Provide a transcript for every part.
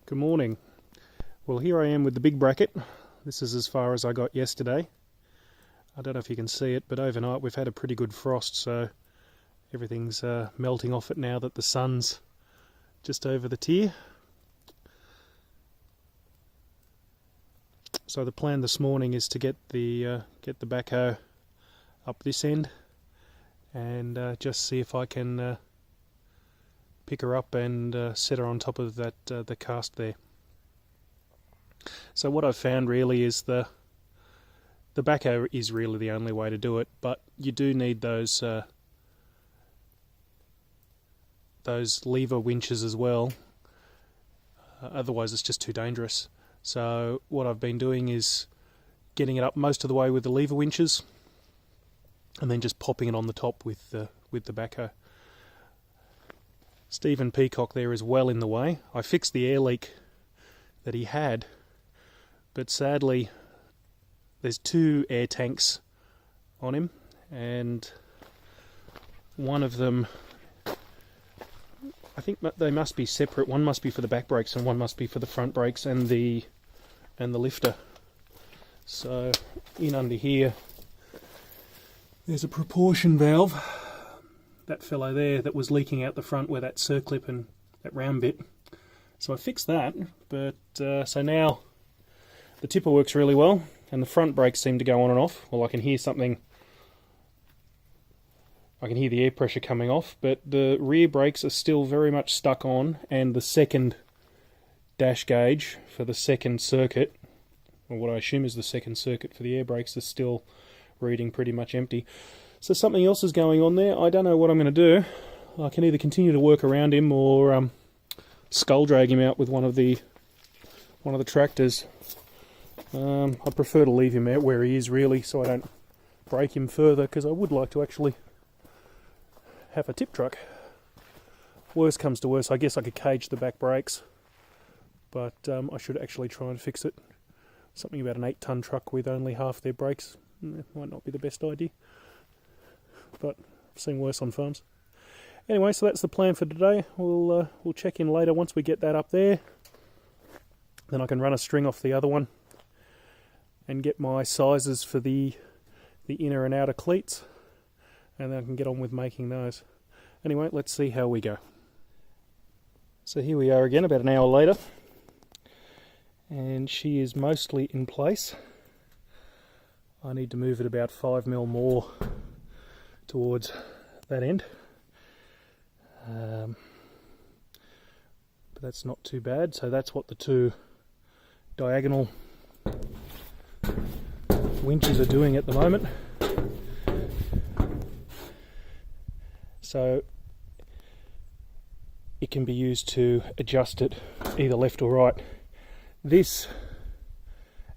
Good morning. Well, here I am with the big bracket. This is as far as I got yesterday. I don't know if you can see it, but overnight we've had a pretty good frost, so everything's melting off it now that the sun's just over the tier. So the plan this morning is to get the backhoe up this end and just see if I can pick her up and set her on top of that the cast there. So what I've found really is the backhoe is really the only way to do it, but you do need those lever winches as well. Otherwise it's just too dangerous. So what I've been doing is getting it up most of the way with the lever winches and then just popping it on the top with the backhoe. Stephen Peacock there is well in the way. I fixed the air leak that he had, but sadly there's two air tanks on him, and one of them, I think they must be separate. One must be for the back brakes and one must be for the front brakes and the lifter. So in under here there's a proportion valve, that fellow there that was leaking out the front where that circlip and that round bit. So I fixed that, but so now the tipper works really well and the front brakes seem to go on and off. Well, I can hear something, I can hear the air pressure coming off, but the rear brakes are still very much stuck on, and the second dash gauge for the second circuit, or what I assume is the second circuit for the air brakes, is still reading pretty much empty. So something else is going on there. I don't know what I'm going to do. I can either continue to work around him or skull drag him out with one of the tractors. I prefer to leave him out where he is really, so I don't break him further, because I would like to actually have a tip truck. Worst comes to worst, I guess I could cage the back brakes, but I should actually try and fix it. Something about an 8-ton truck with only half their brakes might not be the best idea, but I've seen worse on farms. Anyway, so that's the plan for today. We'll check in later once we get that up there. Then I can run a string off the other one and get my sizes for the inner and outer cleats, and then I can get on with making those. Anyway, let's see how we go. So here we are again about an hour later, and she is mostly in place. I need to move it about 5mm more towards that end, but that's not too bad. So that's what the two diagonal winches are doing at the moment. So it can be used to adjust it either left or right. This,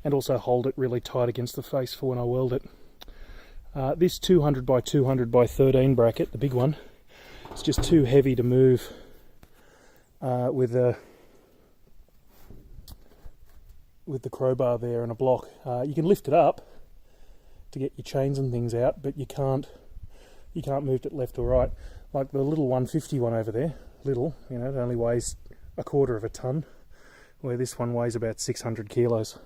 and also hold it really tight against the face for when I weld it. This 200 by 200 by 13 bracket, the big one, it's just too heavy to move with the crowbar there and a block. You can lift it up to get your chains and things out, but you can't move it left or right. Like the little 150 one over there, little, you know, it only weighs 1/4 of a ton, where this one weighs about 600 kilos.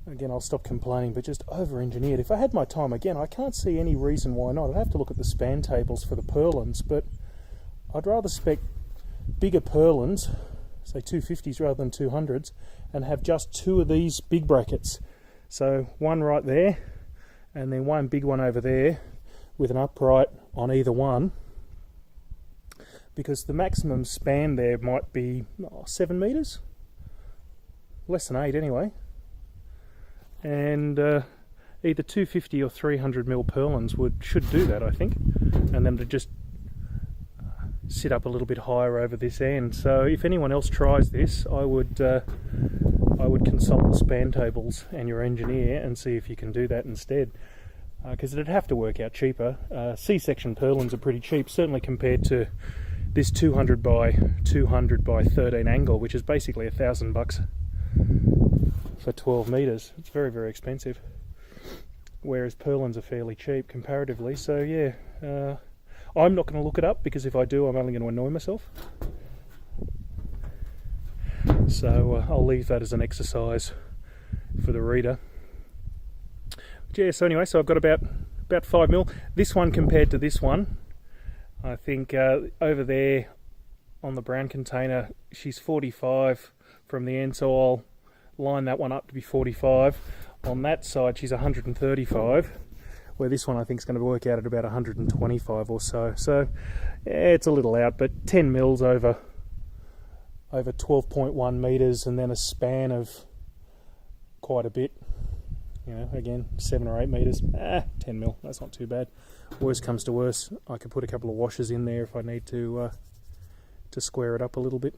Again, I'll stop complaining, but just over-engineered. If I had my time again, I can't see any reason why not. I'd have to look at the span tables for the purlins, but I'd rather spec bigger purlins, say 250s rather than 200s, and have just two of these big brackets. So one right there, and then one big one over there with an upright on either one, because the maximum span there might be 7 metres, less than 8 anyway, and either 250 or 300mm purlins should do that, I think, and then to just sit up a little bit higher over this end. So if anyone else tries this, I would consult the span tables and your engineer and see if you can do that instead, because it'd have to work out cheaper. C-section purlins are pretty cheap, certainly compared to this 200 by 200 by 13 angle, which is basically $1,000 for 12 metres. It's very, very expensive, whereas purlins are fairly cheap comparatively. So yeah, I'm not going to look it up, because if I do, I'm only going to annoy myself. So I'll leave that as an exercise for the reader. But yeah, so anyway, so I've got about 5mm. This one compared to this one, I think over there on the brown container, she's 45 from the end, so I'll line that one up to be 45. On that side, she's 135, where this one I think is going to work out at about 125 or so. So yeah, it's a little out, but 10 mils over 12.1 meters, and then a span of quite a bit. You know, again, 7 or 8 meters. 10 mil. That's not too bad. Worst comes to worst, I could put a couple of washers in there if I need to square it up a little bit.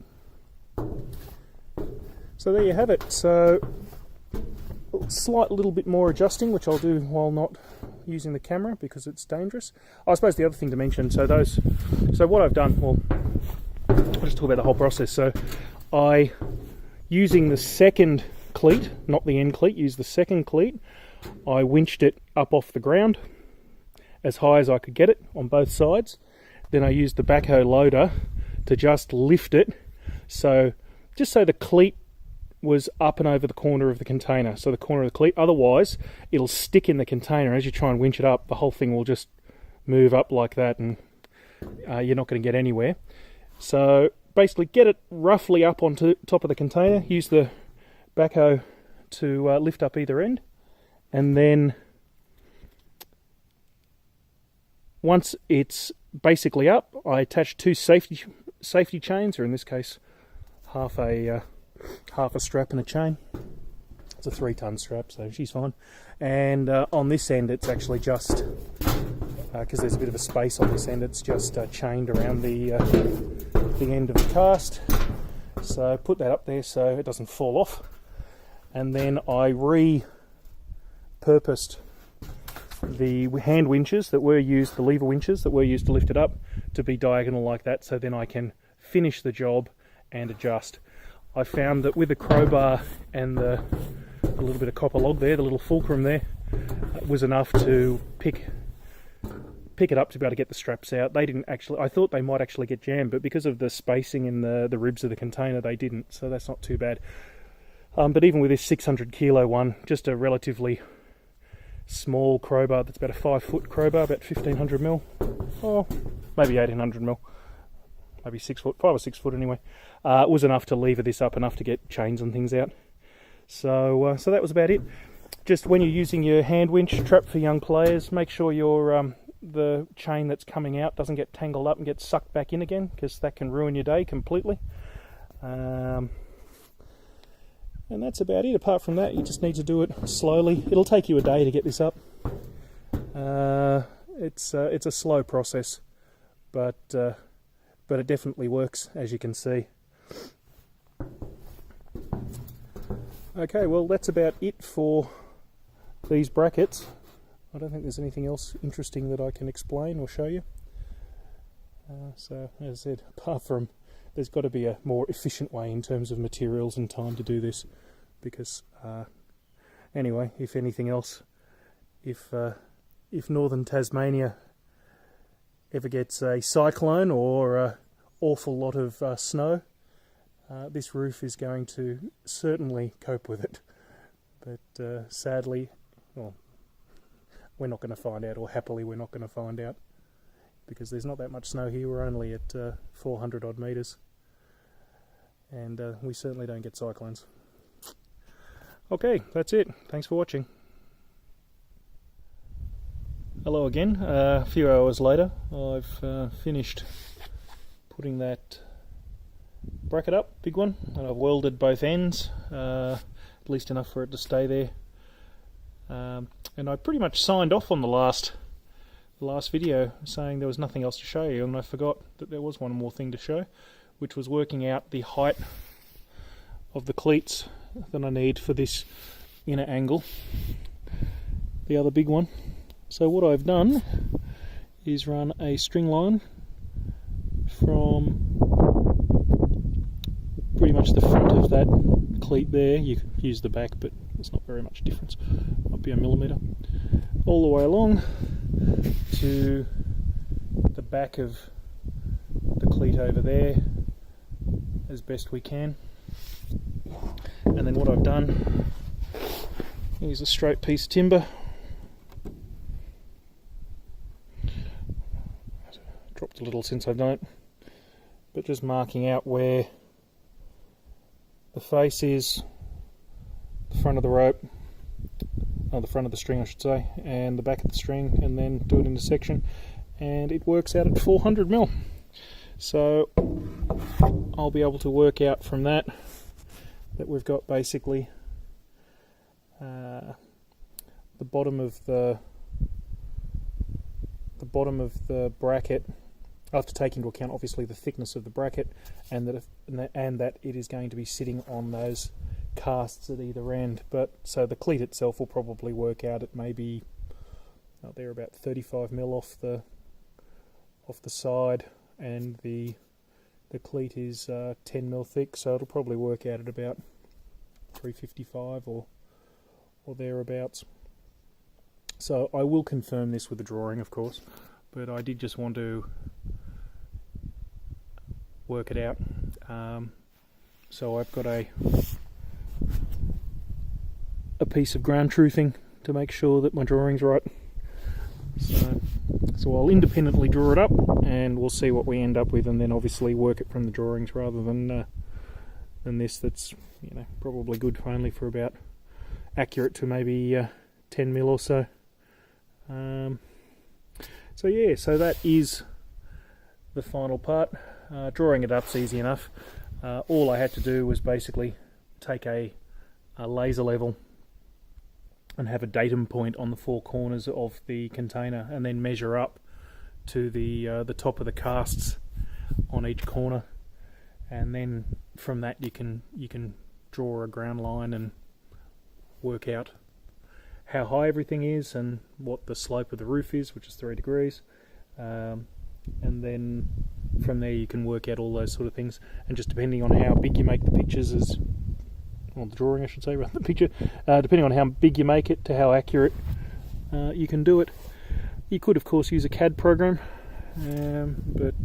So there you have it. So a slight little bit more adjusting, which I'll do while not using the camera because it's dangerous. I suppose the other thing to mention, so what I've done, well, I'll just talk about the whole process. So using the second cleat, not the end cleat, use the second cleat, I winched it up off the ground as high as I could get it on both sides. Then I used the backhoe loader to just lift it, just so the cleat was up and over the corner of the container, so the corner of the cleat. Otherwise, it'll stick in the container. As you try and winch it up, the whole thing will just move up like that, and you're not going to get anywhere. So basically, get it roughly up onto top of the container. Use the backhoe to lift up either end, and then once it's basically up, I attach 2 safety chains, or in this case, half a strap and a chain. It's a 3-ton strap, so she's fine. And on this end, it's actually just because there's a bit of a space on this end, it's just chained around the end of the cast. So put that up there so it doesn't fall off. And then I repurposed the hand winches that were used, the lever winches that were used to lift it up, to be diagonal like that, so then I can finish the job and adjust. I found that with the crowbar and a little bit of copper log there, the little fulcrum there, was enough to pick it up to be able to get the straps out. They didn't actually, I thought they might actually get jammed, but because of the spacing in the ribs of the container, they didn't, so that's not too bad. But even with this 600 kilo one, just a relatively small crowbar, that's about a 5-foot crowbar, about 1500 mil, or maybe 1800 mil, maybe 6 foot, 5 or 6 foot anyway, was enough to lever this up, enough to get chains and things out. So that was about it. Just when you're using your hand winch trap for young players, make sure the chain that's coming out doesn't get tangled up and get sucked back in again, because that can ruin your day completely. And that's about it. Apart from that, you just need to do it slowly. It'll take you a day to get this up. It's a slow process, but it definitely works, as you can see. Okay, well, that's about it for these brackets. I don't think there's anything else interesting that I can explain or show you. So, as I said, apart from there's got to be a more efficient way in terms of materials and time to do this, because anyway, if anything else, if northern Tasmania ever gets a cyclone or an awful lot of snow, this roof is going to certainly cope with it. But sadly, well, we're not going to find out, or happily we're not going to find out, because there's not that much snow here. We're only at 400 odd metres, and we certainly don't get cyclones. Okay, that's it. Thanks for watching. Hello again. A few hours later, I've finished putting that bracket up, big one, and I've welded both ends, at least enough for it to stay there. And I pretty much signed off on the last video saying there was nothing else to show you, and I forgot that there was one more thing to show, which was working out the height of the cleats that I need for this inner angle, the other big one. So what I've done is run a string line from pretty much the front of that cleat there. You can use the back, but there's not very much difference, might be a millimetre, all the way along to the back of the cleat over there as best we can. And then what I've done is a straight piece of timber. Dropped a little since I've done it, but just marking out where the face is, the front of the rope, the front of the string I should say, and the back of the string, and then do it in a section, and it works out at 400 mil. So I'll be able to work out from that we've got basically the bottom of the bracket, after taking into account obviously the thickness of the bracket, and that it is going to be sitting on those casts at either end. But so the cleat itself will probably work out at maybe they're about 35 mil off the side, and the cleat is 10 mil thick, so it'll probably work out at about 355 or thereabouts. So I will confirm this with the drawing, of course, but I did just want to work it out. So I've got a piece of ground truthing to make sure that my drawing's right. So I'll independently draw it up, and we'll see what we end up with, and then obviously work it from the drawings rather than this. That's probably good only for about accurate to maybe 10 mil or so. So yeah, so that is the final part. Drawing it up's easy enough. All I had to do was basically take a laser level and have a datum point on the four corners of the container, and then measure up to the top of the casts on each corner, and then from that you can draw a ground line and work out how high everything is and what the slope of the roof is, which is 3 degrees, and then from there you can work out all those sort of things. And just depending on how big you make the pictures, the drawing I should say, rather than the picture, depending on how big you make it to how accurate you can do it. You could of course use a CAD program, but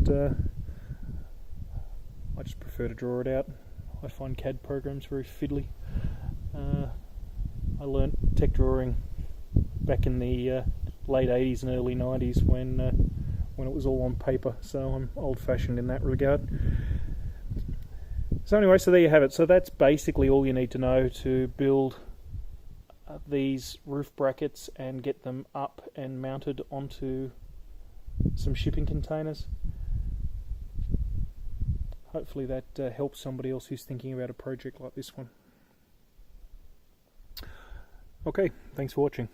I just prefer to draw it out. I find CAD programs very fiddly. I learnt tech drawing back in the late 80s and early 90s when it was all on paper, so I'm old-fashioned in that regard. So anyway, so there you have it. So that's basically all you need to know to build these roof brackets and get them up and mounted onto some shipping containers. Hopefully that helps somebody else who's thinking about a project like this one. Okay, thanks for watching.